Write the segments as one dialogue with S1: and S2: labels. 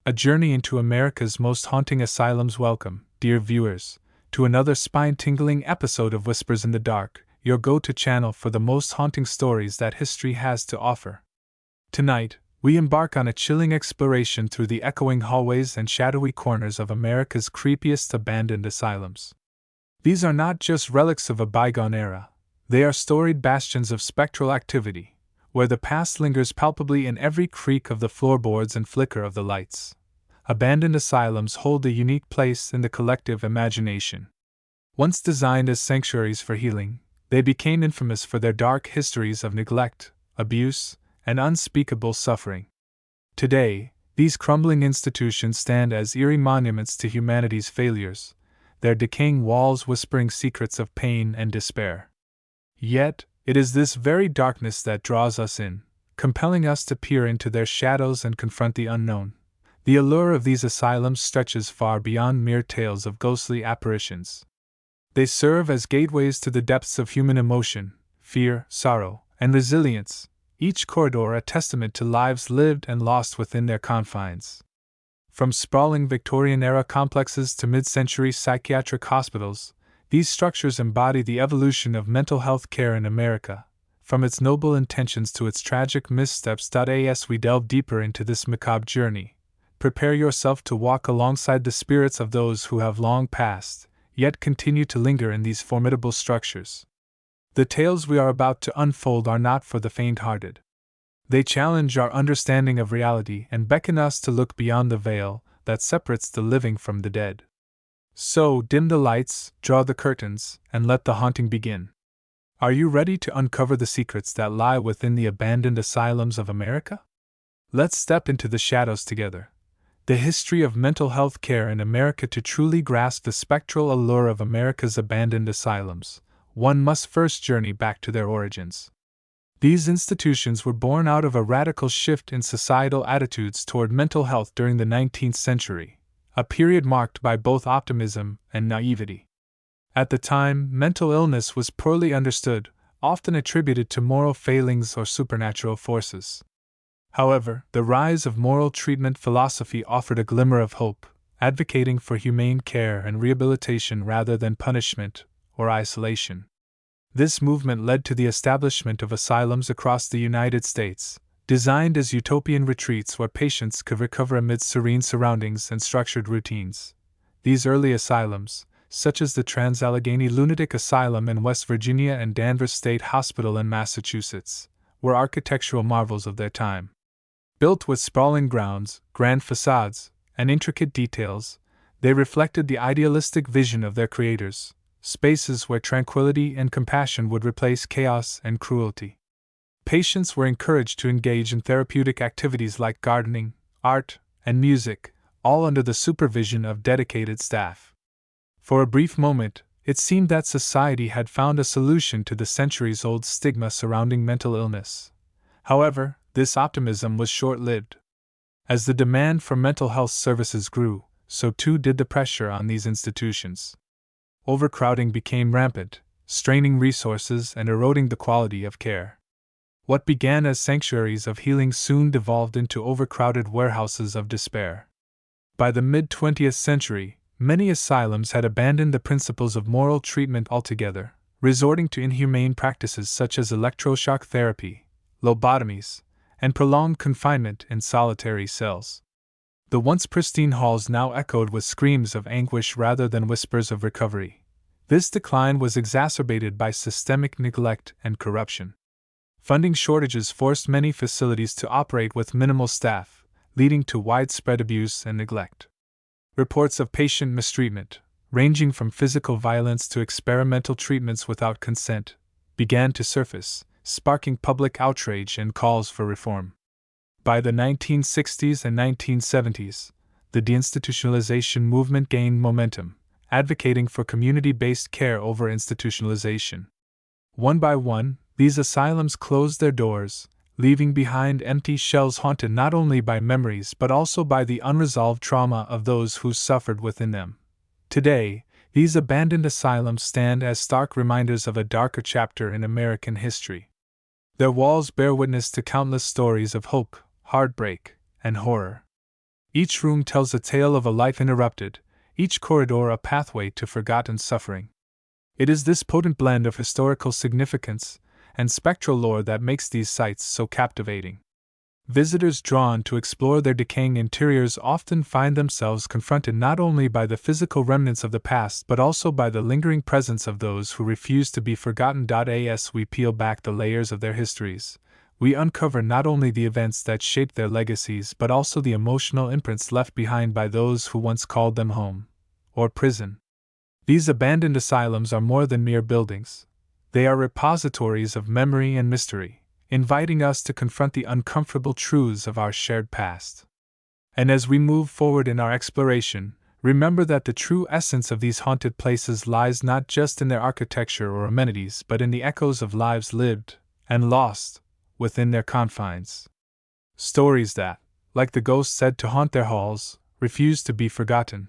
S1: A journey into America's most haunting asylums. Welcome, dear viewers, to another spine-tingling episode of Whispers in the Dark, your go-to channel for the most haunting stories that history has to offer. Tonight, we embark on a chilling exploration through the echoing hallways and shadowy corners of America's creepiest abandoned asylums. These are not just relics of a bygone era, they are storied bastions of spectral activity, where the past lingers palpably in every creak of the floorboards and flicker of the lights. Abandoned asylums hold a unique place in the collective imagination. Once designed as sanctuaries for healing, they became infamous for their dark histories of neglect, abuse, and unspeakable suffering. Today, these crumbling institutions stand as eerie monuments to humanity's failures, their decaying walls whispering secrets of pain and despair. Yet, it is this very darkness that draws us in, compelling us to peer into their shadows and confront the unknown. The allure of these asylums stretches far beyond mere tales of ghostly apparitions. They serve as gateways to the depths of human emotion, fear, sorrow, and resilience, each corridor a testament to lives lived and lost within their confines. From sprawling Victorian-era complexes to mid-century psychiatric hospitals, these structures embody the evolution of mental health care in America. From its noble intentions to its tragic missteps. As we delve deeper into this macabre journey, prepare yourself to walk alongside the spirits of those who have long passed, yet continue to linger in these formidable structures. The tales we are about to unfold are not for the faint-hearted. They challenge our understanding of reality and beckon us to look beyond the veil that separates the living from the dead. So, dim the lights, draw the curtains, and let the haunting begin. Are you ready to uncover the secrets that lie within the abandoned asylums of America? Let's step into the shadows together. The history of mental health care in America. To truly grasp the spectral allure of America's abandoned asylums, one must first journey back to their origins. These institutions were born out of a radical shift in societal attitudes toward mental health during the 19th century, a period marked by both optimism and naivety. At the time, mental illness was poorly understood, often attributed to moral failings or supernatural forces. However, the rise of moral treatment philosophy offered a glimmer of hope, advocating for humane care and rehabilitation rather than punishment or isolation. This movement led to the establishment of asylums across the United States, designed as utopian retreats where patients could recover amid serene surroundings and structured routines. These early asylums, such as the Trans-Allegheny Lunatic Asylum in West Virginia and Danvers State Hospital in Massachusetts, were architectural marvels of their time. Built with sprawling grounds, grand facades, and intricate details, they reflected the idealistic vision of their creators, spaces where tranquility and compassion would replace chaos and cruelty. Patients were encouraged to engage in therapeutic activities like gardening, art, and music, all under the supervision of dedicated staff. For a brief moment, it seemed that society had found a solution to the centuries-old stigma surrounding mental illness. However, this optimism was short-lived. As the demand for mental health services grew, so too did the pressure on these institutions. Overcrowding became rampant, straining resources and eroding the quality of care. What began as sanctuaries of healing soon devolved into overcrowded warehouses of despair. By the mid-20th century, many asylums had abandoned the principles of moral treatment altogether, resorting to inhumane practices such as electroshock therapy, lobotomies, and prolonged confinement in solitary cells. The once pristine halls now echoed with screams of anguish rather than whispers of recovery. This decline was exacerbated by systemic neglect and corruption. Funding shortages forced many facilities to operate with minimal staff, leading to widespread abuse and neglect. Reports of patient mistreatment, ranging from physical violence to experimental treatments without consent, began to surface, sparking public outrage and calls for reform. By the 1960s and 1970s, the deinstitutionalization movement gained momentum, advocating for community-based care over institutionalization. One by one, these asylums closed their doors, leaving behind empty shells haunted not only by memories but also by the unresolved trauma of those who suffered within them. Today, these abandoned asylums stand as stark reminders of a darker chapter in American history. Their walls bear witness to countless stories of hope, heartbreak, and horror. Each room tells a tale of a life interrupted, each corridor a pathway to forgotten suffering. It is this potent blend of historical significance and spectral lore that makes these sites so captivating. Visitors drawn to explore their decaying interiors often find themselves confronted not only by the physical remnants of the past but also by the lingering presence of those who refuse to be forgotten. As we peel back the layers of their histories, we uncover not only the events that shaped their legacies but also the emotional imprints left behind by those who once called them home or prison. These abandoned asylums are more than mere buildings. They are repositories of memory and mystery, inviting us to confront the uncomfortable truths of our shared past. And as we move forward in our exploration, remember that the true essence of these haunted places lies not just in their architecture or amenities but in the echoes of lives lived and lost within their confines. Stories that, like the ghosts said to haunt their halls, refuse to be forgotten.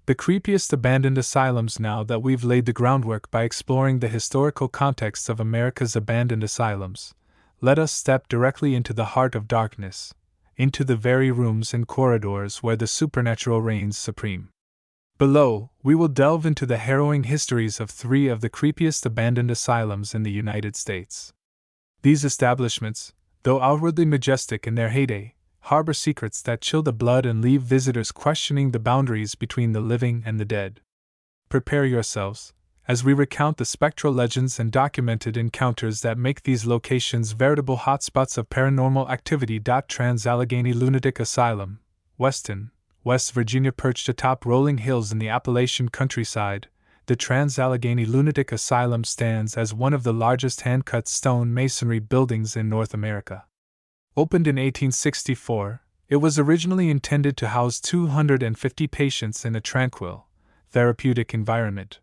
S1: The creepiest abandoned asylums. Now that we've laid the groundwork by exploring the historical context of America's abandoned asylums, let us step directly into the heart of darkness, into the very rooms and corridors where the supernatural reigns supreme. Below, we will delve into the harrowing histories of 3 of the creepiest abandoned asylums in the United States. These establishments, though outwardly majestic in their heyday, harbor secrets that chill the blood and leave visitors questioning the boundaries between the living and the dead. Prepare yourselves as we recount the spectral legends and documented encounters that make these locations veritable hotspots of paranormal activity. Trans-Allegheny Lunatic Asylum, Weston, West Virginia. Perched atop rolling hills in the Appalachian countryside, the Trans-Allegheny Lunatic Asylum stands as one of the largest hand-cut stone masonry buildings in North America. Opened in 1864, it was originally intended to house 250 patients in a tranquil, therapeutic environment.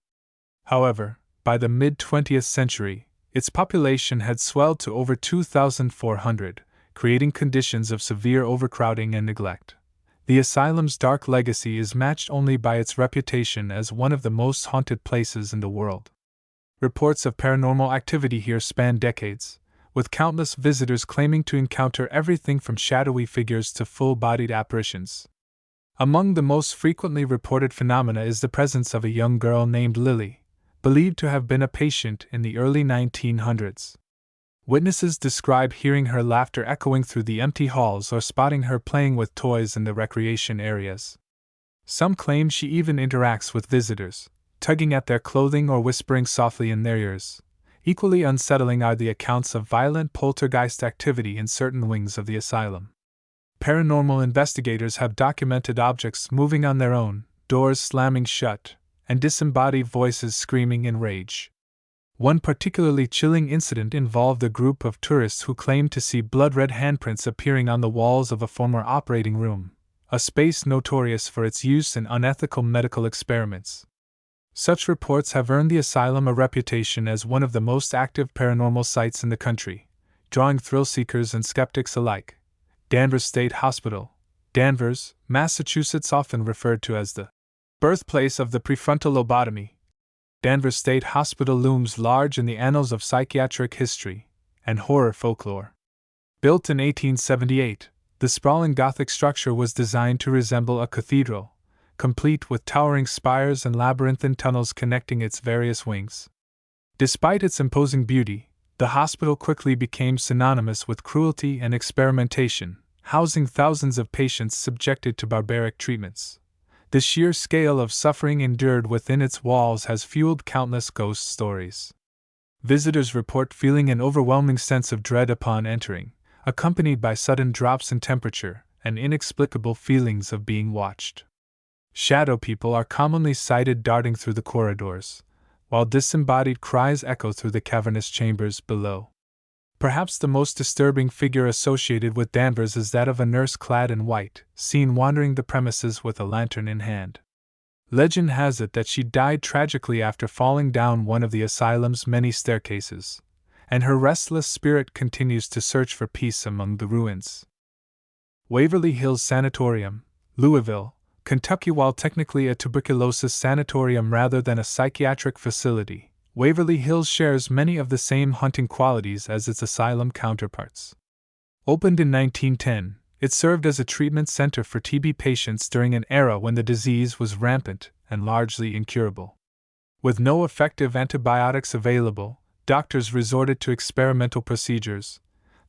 S1: However, by the mid-20th century, its population had swelled to over 2,400, creating conditions of severe overcrowding and neglect. The asylum's dark legacy is matched only by its reputation as one of the most haunted places in the world. Reports of paranormal activity here span decades, with countless visitors claiming to encounter everything from shadowy figures to full-bodied apparitions. Among the most frequently reported phenomena is the presence of a young girl named Lily, believed to have been a patient in the early 1900s. Witnesses describe hearing her laughter echoing through the empty halls or spotting her playing with toys in the recreation areas. Some claim she even interacts with visitors, tugging at their clothing or whispering softly in their ears. Equally unsettling are the accounts of violent poltergeist activity in certain wings of the asylum. Paranormal investigators have documented objects moving on their own, doors slamming shut, and disembodied voices screaming in rage. One particularly chilling incident involved a group of tourists who claimed to see blood-red handprints appearing on the walls of a former operating room, a space notorious for its use in unethical medical experiments. Such reports have earned the asylum a reputation as one of the most active paranormal sites in the country, drawing thrill-seekers and skeptics alike. Danvers State Hospital, Danvers, Massachusetts, often referred to as the birthplace of the prefrontal lobotomy. Danvers State Hospital looms large in the annals of psychiatric history and horror folklore. Built in 1878, the sprawling Gothic structure was designed to resemble a cathedral, complete with towering spires and labyrinthine tunnels connecting its various wings. Despite its imposing beauty, the hospital quickly became synonymous with cruelty and experimentation, housing thousands of patients subjected to barbaric treatments. The sheer scale of suffering endured within its walls has fueled countless ghost stories. Visitors report feeling an overwhelming sense of dread upon entering, accompanied by sudden drops in temperature and inexplicable feelings of being watched. Shadow people are commonly sighted darting through the corridors, while disembodied cries echo through the cavernous chambers below. Perhaps the most disturbing figure associated with Danvers is that of a nurse clad in white, seen wandering the premises with a lantern in hand. Legend has it that she died tragically after falling down one of the asylum's many staircases, and her restless spirit continues to search for peace among the ruins. Waverly Hills Sanatorium, Louisville, Kentucky. While technically a tuberculosis sanatorium rather than a psychiatric facility, Waverly Hills shares many of the same haunting qualities as its asylum counterparts. Opened in 1910, It served as a treatment center for TB patients during an era when the disease was rampant and largely incurable. With no effective antibiotics available, doctors resorted to experimental procedures.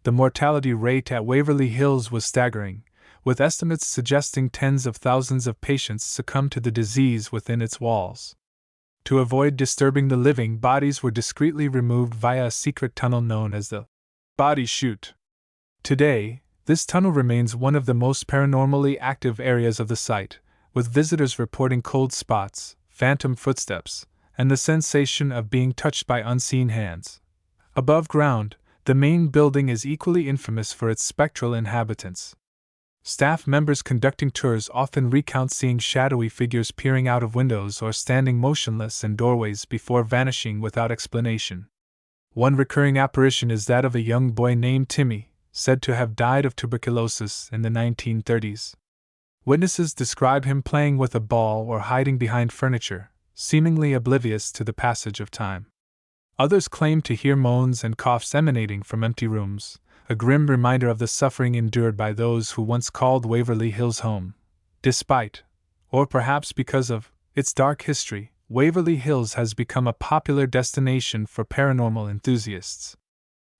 S1: The mortality rate at Waverly Hills was staggering, with estimates suggesting tens of thousands of patients succumbed to the disease within its walls. To avoid disturbing the living, bodies were discreetly removed via a secret tunnel known as the body chute. Today, this tunnel remains one of the most paranormally active areas of the site, with visitors reporting cold spots, phantom footsteps, and the sensation of being touched by unseen hands. Above ground, the main building is equally infamous for its spectral inhabitants. Staff members conducting tours often recount seeing shadowy figures peering out of windows or standing motionless in doorways before vanishing without explanation. One recurring apparition is that of a young boy named Timmy, said to have died of tuberculosis in the 1930s. Witnesses describe him playing with a ball or hiding behind furniture, seemingly oblivious to the passage of time. Others claim to hear moans and coughs emanating from empty rooms, a grim reminder of the suffering endured by those who once called Waverly Hills home. Despite, or perhaps because of, its dark history, Waverly Hills has become a popular destination for paranormal enthusiasts.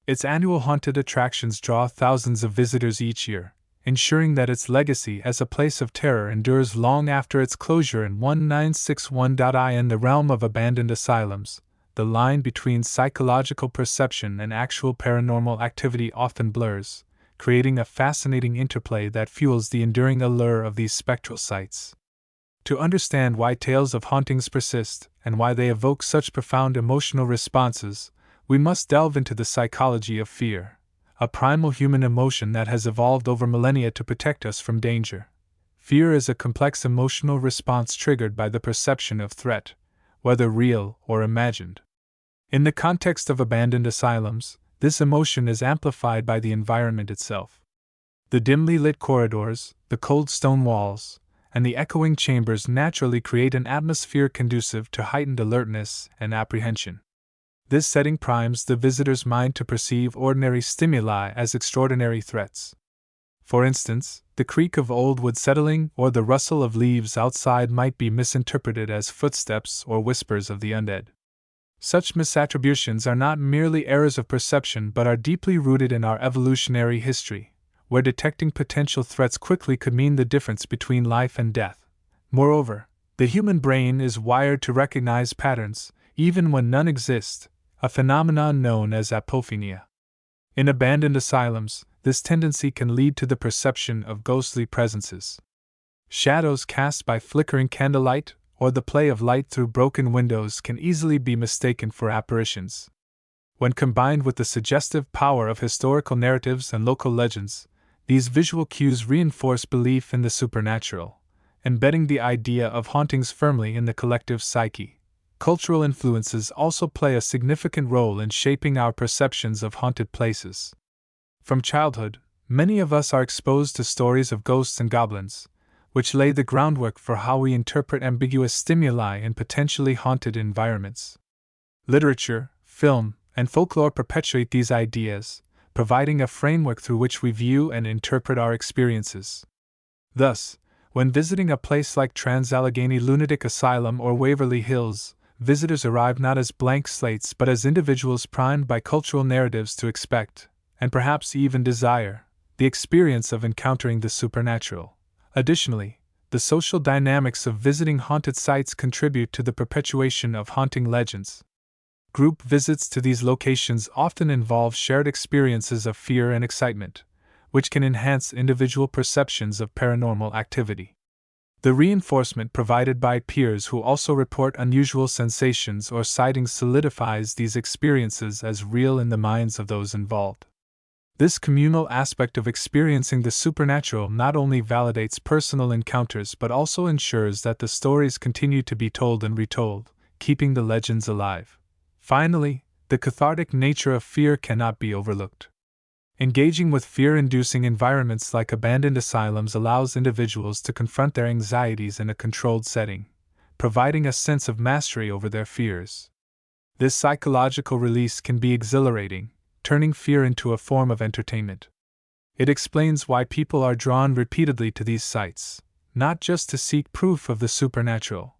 S1: Its annual haunted attractions draw thousands of visitors each year, ensuring that its legacy as a place of terror endures long after its closure in 1961. In the realm of abandoned asylums, the line between psychological perception and actual paranormal activity often blurs, creating a fascinating interplay that fuels the enduring allure of these spectral sites. To understand why tales of hauntings persist and why they evoke such profound emotional responses, we must delve into the psychology of fear, a primal human emotion that has evolved over millennia to protect us from danger. Fear is a complex emotional response triggered by the perception of threat, whether real or imagined. In the context of abandoned asylums, this emotion is amplified by the environment itself. The dimly lit corridors, the cold stone walls, and the echoing chambers naturally create an atmosphere conducive to heightened alertness and apprehension. This setting primes the visitor's mind to perceive ordinary stimuli as extraordinary threats. For instance, the creak of old wood settling or the rustle of leaves outside might be misinterpreted as footsteps or whispers of the undead. Such misattributions are not merely errors of perception but are deeply rooted in our evolutionary history, where detecting potential threats quickly could mean the difference between life and death. Moreover, the human brain is wired to recognize patterns, even when none exist, a phenomenon known as apophenia. In abandoned asylums, this tendency can lead to the perception of ghostly presences. Shadows cast by flickering candlelight or the play of light through broken windows can easily be mistaken for apparitions. When combined with the suggestive power of historical narratives and local legends, these visual cues reinforce belief in the supernatural, embedding the idea of hauntings firmly in the collective psyche. Cultural influences also play a significant role in shaping our perceptions of haunted places. From childhood, many of us are exposed to stories of ghosts and goblins, which lay the groundwork for how we interpret ambiguous stimuli in potentially haunted environments. Literature, film, and folklore perpetuate these ideas, providing a framework through which we view and interpret our experiences. Thus, when visiting a place like Trans-Allegheny Lunatic Asylum or Waverly Hills, visitors arrive not as blank slates but as individuals primed by cultural narratives to expect, and perhaps even desire, the experience of encountering the supernatural. Additionally, the social dynamics of visiting haunted sites contribute to the perpetuation of haunting legends. Group visits to these locations often involve shared experiences of fear and excitement, which can enhance individual perceptions of paranormal activity. The reinforcement provided by peers who also report unusual sensations or sightings solidifies these experiences as real in the minds of those involved. This communal aspect of experiencing the supernatural not only validates personal encounters but also ensures that the stories continue to be told and retold, keeping the legends alive. Finally, the cathartic nature of fear cannot be overlooked. Engaging with fear-inducing environments like abandoned asylums allows individuals to confront their anxieties in a controlled setting, providing a sense of mastery over their fears. This psychological release can be exhilarating, turning fear into a form of entertainment. It explains why people are drawn repeatedly to these sites, not just to seek proof of the supernatural,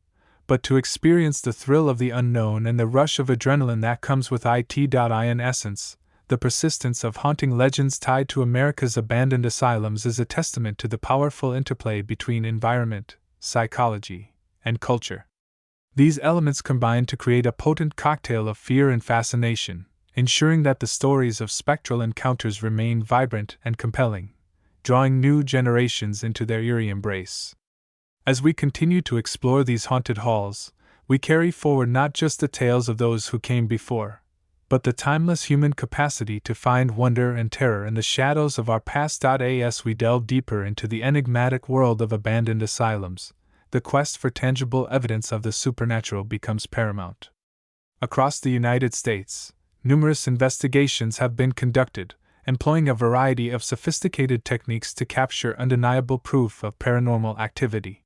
S1: but to experience the thrill of the unknown and the rush of adrenaline that comes with it. In essence, the persistence of haunting legends tied to America's abandoned asylums is a testament to the powerful interplay between environment, psychology, and culture. These elements combine to create a potent cocktail of fear and fascination, ensuring that the stories of spectral encounters remain vibrant and compelling, drawing new generations into their eerie embrace. As we continue to explore these haunted halls, we carry forward not just the tales of those who came before, but the timeless human capacity to find wonder and terror in the shadows of our past. As we delve deeper into the enigmatic world of abandoned asylums, the quest for tangible evidence of the supernatural becomes paramount. Across the United States, numerous investigations have been conducted, employing a variety of sophisticated techniques to capture undeniable proof of paranormal activity.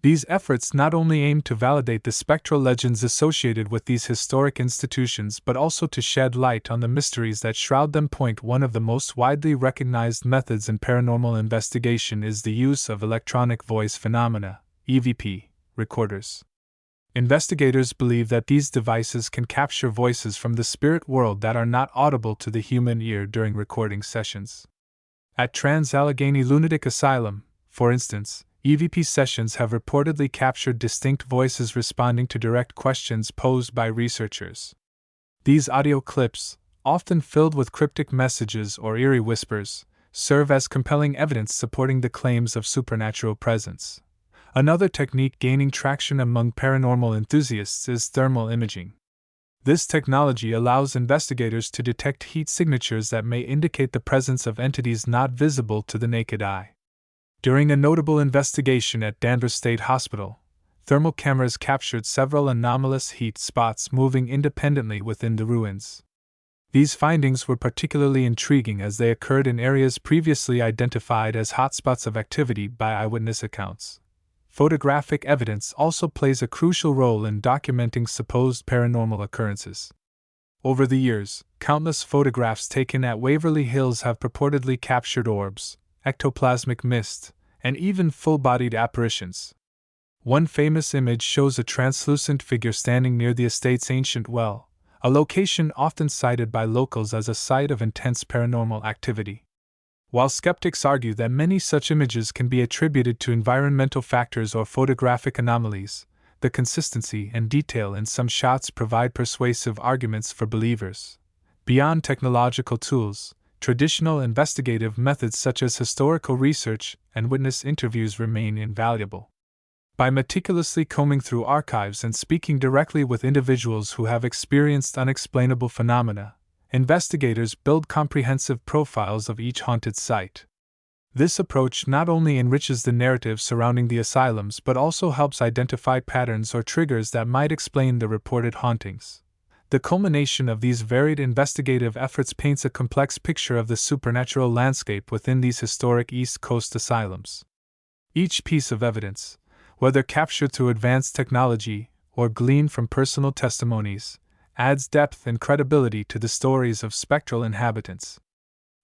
S1: These efforts not only aim to validate the spectral legends associated with these historic institutions but also to shed light on the mysteries that shroud them. One of the most widely recognized methods in paranormal investigation is the use of electronic voice phenomena, EVP, recorders. Investigators believe that these devices can capture voices from the spirit world that are not audible to the human ear during recording sessions. At Trans-Allegheny Lunatic Asylum, for instance, EVP sessions have reportedly captured distinct voices responding to direct questions posed by researchers. These audio clips, often filled with cryptic messages or eerie whispers, serve as compelling evidence supporting the claims of supernatural presence. Another technique gaining traction among paranormal enthusiasts is thermal imaging. This technology allows investigators to detect heat signatures that may indicate the presence of entities not visible to the naked eye. During a notable investigation at Danvers State Hospital, thermal cameras captured several anomalous heat spots moving independently within the ruins. These findings were particularly intriguing as they occurred in areas previously identified as hotspots of activity by eyewitness accounts. Photographic evidence also plays a crucial role in documenting supposed paranormal occurrences. Over the years, countless photographs taken at Waverly Hills have purportedly captured orbs, ectoplasmic mist, and even full-bodied apparitions. One famous image shows a translucent figure standing near the estate's ancient well, a location often cited by locals as a site of intense paranormal activity. While skeptics argue that many such images can be attributed to environmental factors or photographic anomalies, the consistency and detail in some shots provide persuasive arguments for believers. Beyond technological tools, traditional investigative methods such as historical research and witness interviews remain invaluable. By meticulously combing through archives and speaking directly with individuals who have experienced unexplainable phenomena, investigators build comprehensive profiles of each haunted site. This approach not only enriches the narrative surrounding the asylums but also helps identify patterns or triggers that might explain the reported hauntings. The culmination of these varied investigative efforts paints a complex picture of the supernatural landscape within these historic East Coast asylums. Each piece of evidence, whether captured through advanced technology or gleaned from personal testimonies, adds depth and credibility to the stories of spectral inhabitants.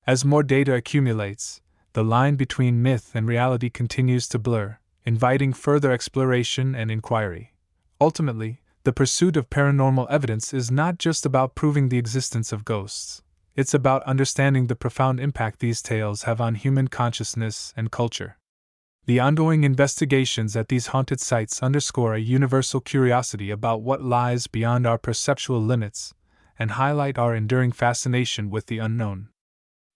S1: As more data accumulates, the line between myth and reality continues to blur, inviting further exploration and inquiry. Ultimately, the pursuit of paranormal evidence is not just about proving the existence of ghosts. It's about understanding the profound impact these tales have on human consciousness and culture. The ongoing investigations at these haunted sites underscore a universal curiosity about what lies beyond our perceptual limits and highlight our enduring fascination with the unknown.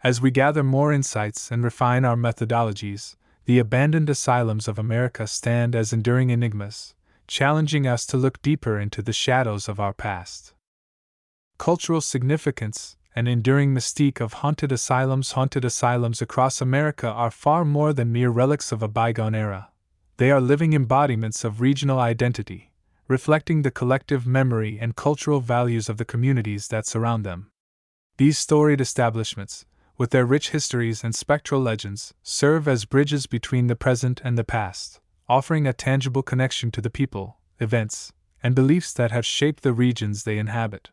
S1: As we gather more insights and refine our methodologies, the abandoned asylums of America stand as enduring enigmas, challenging us to look deeper into the shadows of our past. Cultural significance and enduring mystique of haunted asylums across America are far more than mere relics of a bygone era. They are living embodiments of regional identity, reflecting the collective memory and cultural values of the communities that surround them. These storied establishments, with their rich histories and spectral legends, serve as bridges between the present and the past, offering a tangible connection to the people, events, and beliefs that have shaped the regions they inhabit.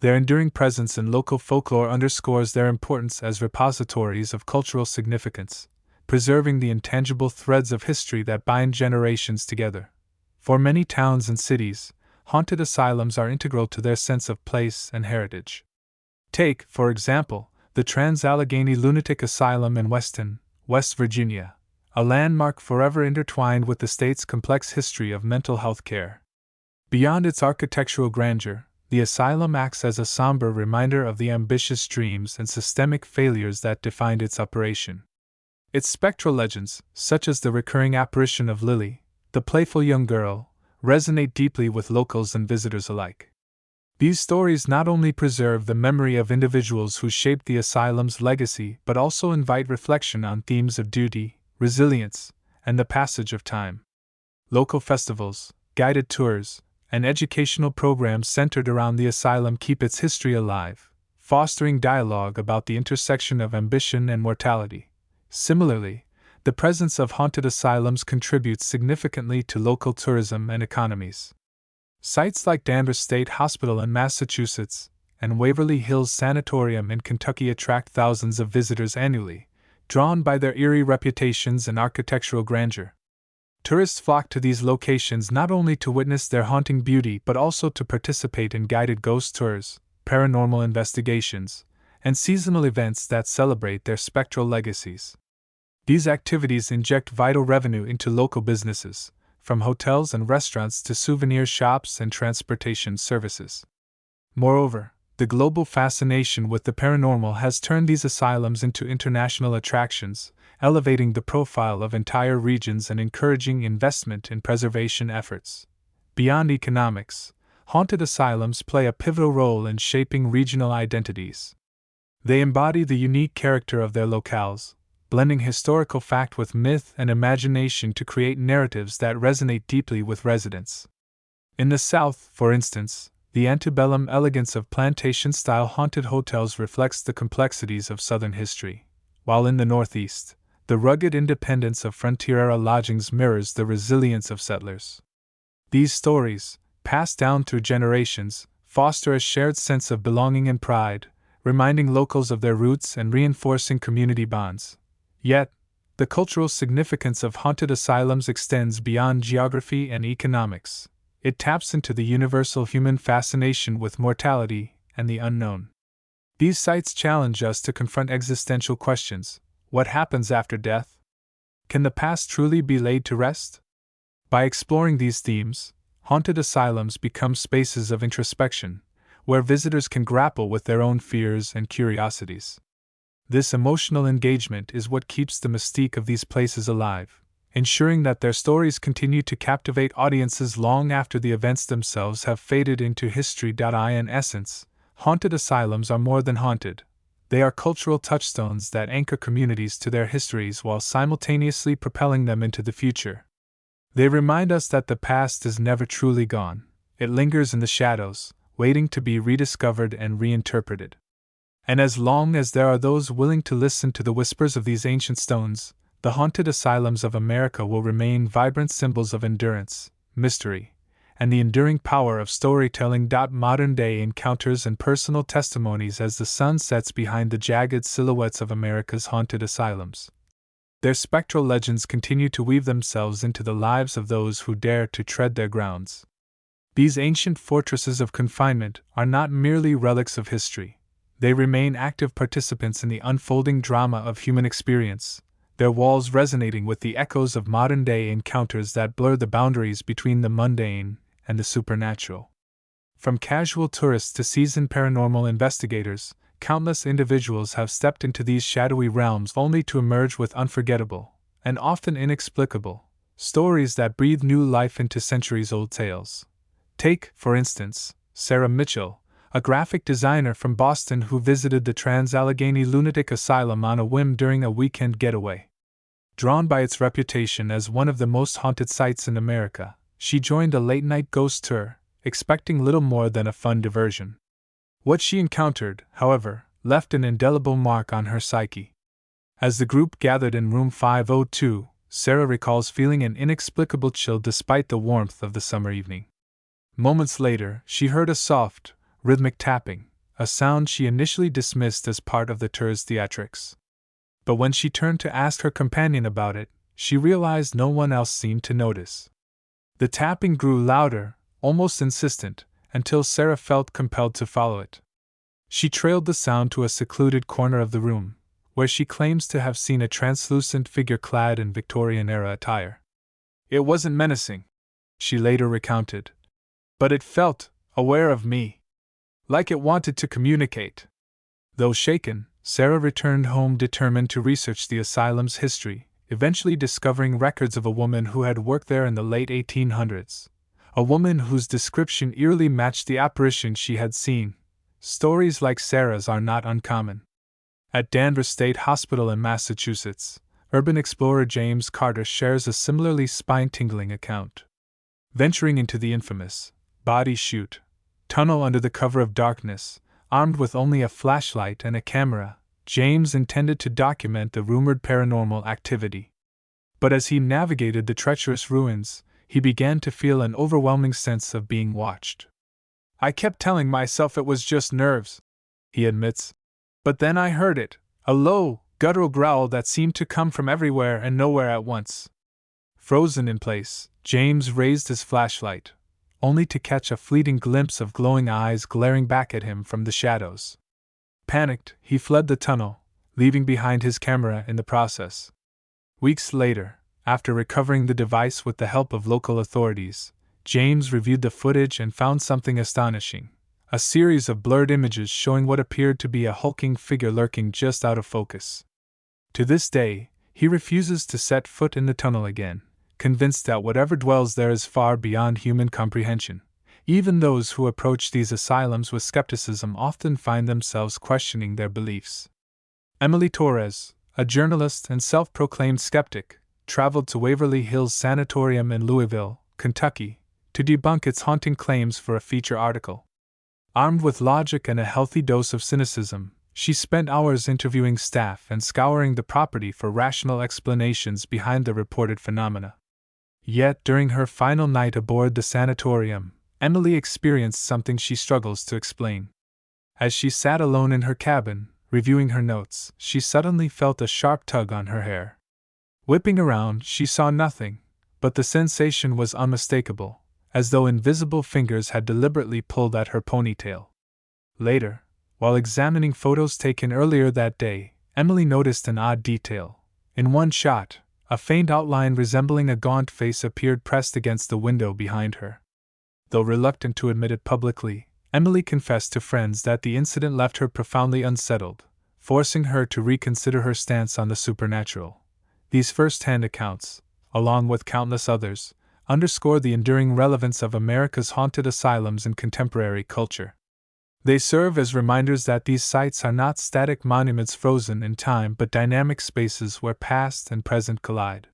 S1: Their enduring presence in local folklore underscores their importance as repositories of cultural significance, preserving the intangible threads of history that bind generations together. For many towns and cities, haunted asylums are integral to their sense of place and heritage. Take, for example, the Trans-Allegheny Lunatic Asylum in Weston, West Virginia, a landmark forever intertwined with the state's complex history of mental health care. Beyond its architectural grandeur, the asylum acts as a somber reminder of the ambitious dreams and systemic failures that defined its operation. Its spectral legends, such as the recurring apparition of Lily, the playful young girl, resonate deeply with locals and visitors alike. These stories not only preserve the memory of individuals who shaped the asylum's legacy but also invite reflection on themes of duty, resilience, and the passage of time. Local festivals, guided tours, and educational programs centered around the asylum keep its history alive, fostering dialogue about the intersection of ambition and mortality. Similarly, the presence of haunted asylums contributes significantly to local tourism and economies. Sites like Danvers State Hospital in Massachusetts and Waverly Hills Sanatorium in Kentucky attract thousands of visitors annually, drawn by their eerie reputations and architectural grandeur. Tourists flock to these locations not only to witness their haunting beauty but also to participate in guided ghost tours, paranormal investigations, and seasonal events that celebrate their spectral legacies. These activities inject vital revenue into local businesses, from hotels and restaurants to souvenir shops and transportation services. Moreover, the global fascination with the paranormal has turned these asylums into international attractions, elevating the profile of entire regions and encouraging investment in preservation efforts. Beyond economics, haunted asylums play a pivotal role in shaping regional identities. They embody the unique character of their locales, blending historical fact with myth and imagination to create narratives that resonate deeply with residents. In the South, for instance, the antebellum elegance of plantation-style haunted hotels reflects the complexities of Southern history, while in the Northeast, the rugged independence of frontier-era lodgings mirrors the resilience of settlers. These stories, passed down through generations, foster a shared sense of belonging and pride, reminding locals of their roots and reinforcing community bonds. Yet, the cultural significance of haunted asylums extends beyond geography and economics. It taps into the universal human fascination with mortality and the unknown. These sites challenge us to confront existential questions. What happens after death? Can the past truly be laid to rest? By exploring these themes, haunted asylums become spaces of introspection, where visitors can grapple with their own fears and curiosities. This emotional engagement is what keeps the mystique of these places alive, ensuring that their stories continue to captivate audiences long after the events themselves have faded into history. In essence, haunted asylums are more than haunted. They are cultural touchstones that anchor communities to their histories while simultaneously propelling them into the future. They remind us that the past is never truly gone. It lingers in the shadows, waiting to be rediscovered and reinterpreted. And as long as there are those willing to listen to the whispers of these ancient stones, the haunted asylums of America will remain vibrant symbols of endurance, mystery, and the enduring power of storytelling. Modern-day encounters and personal testimonies as the sun sets behind the jagged silhouettes of America's haunted asylums. Their spectral legends continue to weave themselves into the lives of those who dare to tread their grounds. These ancient fortresses of confinement are not merely relics of history. They remain active participants in the unfolding drama of human experience, their walls resonating with the echoes of modern-day encounters that blur the boundaries between the mundane and the supernatural. From casual tourists to seasoned paranormal investigators, countless individuals have stepped into these shadowy realms only to emerge with unforgettable, and often inexplicable, stories that breathe new life into centuries-old tales. Take, for instance, Sarah Mitchell, a graphic designer from Boston who visited the Trans-Allegheny Lunatic Asylum on a whim during a weekend getaway. Drawn by its reputation as one of the most haunted sites in America, she joined a late-night ghost tour, expecting little more than a fun diversion. What she encountered, however, left an indelible mark on her psyche. As the group gathered in room 502, Sarah recalls feeling an inexplicable chill despite the warmth of the summer evening. Moments later, she heard a soft, rhythmic tapping, a sound she initially dismissed as part of the tour's theatrics. But when she turned to ask her companion about it, she realized no one else seemed to notice. The tapping grew louder, almost insistent, until Sarah felt compelled to follow it. She trailed the sound to a secluded corner of the room, where she claims to have seen a translucent figure clad in Victorian-era attire. It wasn't menacing, she later recounted, but it felt aware of me, like it wanted to communicate. Though shaken, Sarah returned home determined to research the asylum's history, eventually discovering records of a woman who had worked there in the late 1800s, a woman whose description eerily matched the apparition she had seen. Stories like Sarah's are not uncommon. At Danvers State Hospital in Massachusetts, urban explorer James Carter shares a similarly spine-tingling account. Venturing into the infamous body chute tunnel under the cover of darkness, armed with only a flashlight and a camera, James intended to document the rumored paranormal activity. But as he navigated the treacherous ruins, he began to feel an overwhelming sense of being watched. "I kept telling myself it was just nerves," he admits. "But then I heard it, a low, guttural growl that seemed to come from everywhere and nowhere at once." Frozen in place, James raised his flashlight, only to catch a fleeting glimpse of glowing eyes glaring back at him from the shadows. Panicked, he fled the tunnel, leaving behind his camera in the process. Weeks later, after recovering the device with the help of local authorities, James reviewed the footage and found something astonishing: a series of blurred images showing what appeared to be a hulking figure lurking just out of focus. To this day, he refuses to set foot in the tunnel again, convinced that whatever dwells there is far beyond human comprehension. Even those who approach these asylums with skepticism often find themselves questioning their beliefs. Emily Torres, a journalist and self-proclaimed skeptic, traveled to Waverly Hills Sanatorium in Louisville, Kentucky, to debunk its haunting claims for a feature article. Armed with logic and a healthy dose of cynicism, she spent hours interviewing staff and scouring the property for rational explanations behind the reported phenomena. Yet, during her final night aboard the sanatorium, Emily experienced something she struggles to explain. As she sat alone in her cabin, reviewing her notes, she suddenly felt a sharp tug on her hair. Whipping around, she saw nothing, but the sensation was unmistakable, as though invisible fingers had deliberately pulled at her ponytail. Later, while examining photos taken earlier that day, Emily noticed an odd detail. In one shot, a faint outline resembling a gaunt face appeared pressed against the window behind her. Though reluctant to admit it publicly, Emily confessed to friends that the incident left her profoundly unsettled, forcing her to reconsider her stance on the supernatural. These first-hand accounts, along with countless others, underscore the enduring relevance of America's haunted asylums in contemporary culture. They serve as reminders that these sites are not static monuments frozen in time but dynamic spaces where past and present collide.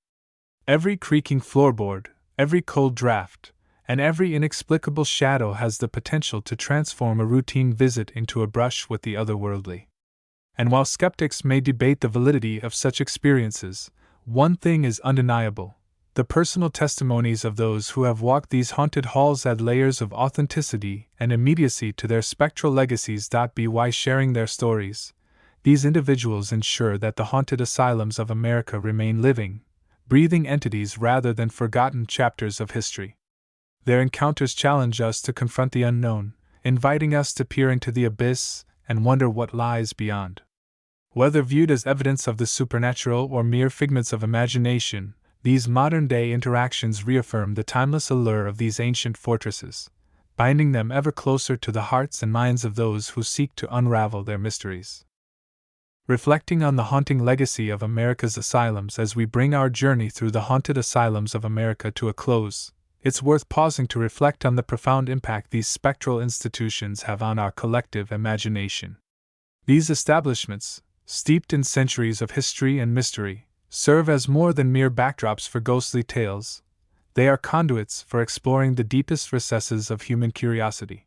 S1: Every creaking floorboard, every cold draft, and every inexplicable shadow has the potential to transform a routine visit into a brush with the otherworldly. And while skeptics may debate the validity of such experiences, one thing is undeniable: the personal testimonies of those who have walked these haunted halls add layers of authenticity and immediacy to their spectral legacies. By sharing their stories, these individuals ensure that the haunted asylums of America remain living, breathing entities rather than forgotten chapters of history. Their encounters challenge us to confront the unknown, inviting us to peer into the abyss and wonder what lies beyond. Whether viewed as evidence of the supernatural or mere figments of imagination, these modern-day interactions reaffirm the timeless allure of these ancient fortresses, binding them ever closer to the hearts and minds of those who seek to unravel their mysteries. Reflecting on the haunting legacy of America's asylums as we bring our journey through the haunted asylums of America to a close, it's worth pausing to reflect on the profound impact these spectral institutions have on our collective imagination. These establishments, steeped in centuries of history and mystery, serve as more than mere backdrops for ghostly tales. They are conduits for exploring the deepest recesses of human curiosity.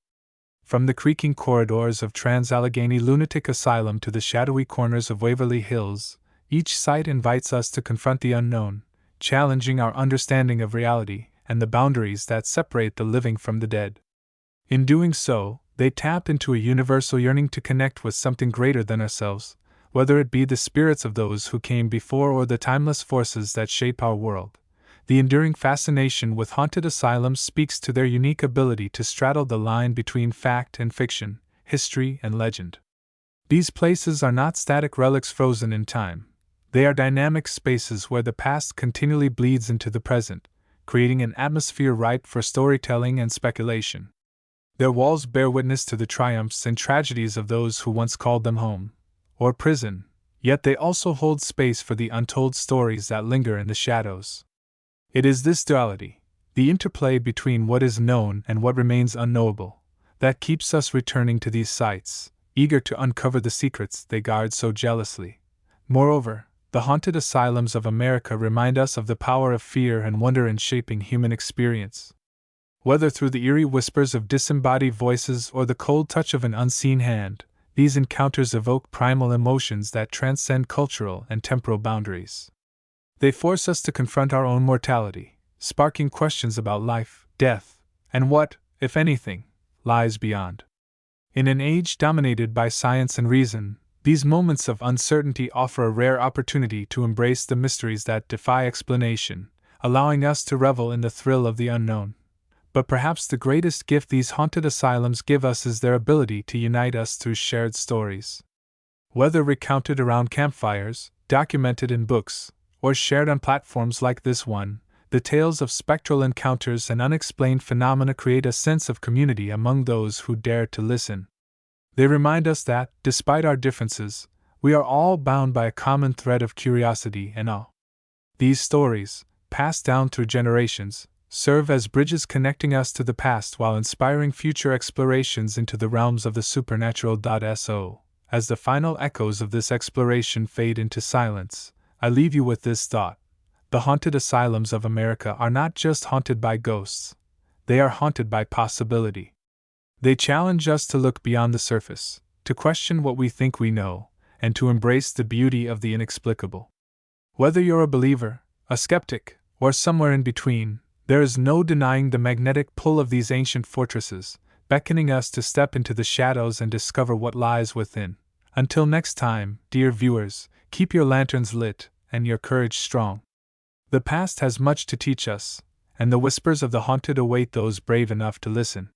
S1: From the creaking corridors of Trans-Allegheny Lunatic Asylum to the shadowy corners of Waverly Hills, each site invites us to confront the unknown, challenging our understanding of reality and the boundaries that separate the living from the dead. In doing so, They tap into a universal yearning to connect with something greater than ourselves, whether it be the spirits of those who came before or the timeless forces that shape our world. The enduring fascination with haunted asylums speaks to their unique ability to straddle the line between fact and fiction, history and legend. These places are not static relics frozen in time. They are dynamic spaces where the past continually bleeds into the present, creating an atmosphere ripe for storytelling and speculation. Their walls bear witness to the triumphs and tragedies of those who once called them home, or prison, yet they also hold space for the untold stories that linger in the shadows. It is this duality, the interplay between what is known and what remains unknowable, that keeps us returning to these sites, eager to uncover the secrets they guard so jealously. Moreover, the haunted asylums of America remind us of the power of fear and wonder in shaping human experience. Whether through the eerie whispers of disembodied voices or the cold touch of an unseen hand, these encounters evoke primal emotions that transcend cultural and temporal boundaries. They force us to confront our own mortality, sparking questions about life, death, and what, if anything, lies beyond. In an age dominated by science and reason, these moments of uncertainty offer a rare opportunity to embrace the mysteries that defy explanation, allowing us to revel in the thrill of the unknown. But perhaps the greatest gift these haunted asylums give us is their ability to unite us through shared stories. Whether recounted around campfires, documented in books, or shared on platforms like this one, the tales of spectral encounters and unexplained phenomena create a sense of community among those who dare to listen. They remind us that, despite our differences, we are all bound by a common thread of curiosity and awe. These stories, passed down through generations, serve as bridges connecting us to the past while inspiring future explorations into the realms of the supernatural. So, as the final echoes of this exploration fade into silence, I leave you with this thought. The haunted asylums of America are not just haunted by ghosts, they are haunted by possibility. They challenge us to look beyond the surface, to question what we think we know, and to embrace the beauty of the inexplicable. Whether you're a believer, a skeptic, or somewhere in between, there is no denying the magnetic pull of these ancient fortresses, beckoning us to step into the shadows and discover what lies within. Until next time, dear viewers, keep your lanterns lit and your courage strong. The past has much to teach us, and the whispers of the haunted await those brave enough to listen.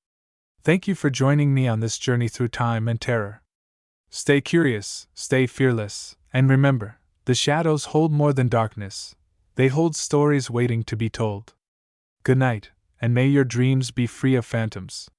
S1: Thank you for joining me on this journey through time and terror. Stay curious, stay fearless, and remember, the shadows hold more than darkness. They hold stories waiting to be told. Good night, and may your dreams be free of phantoms.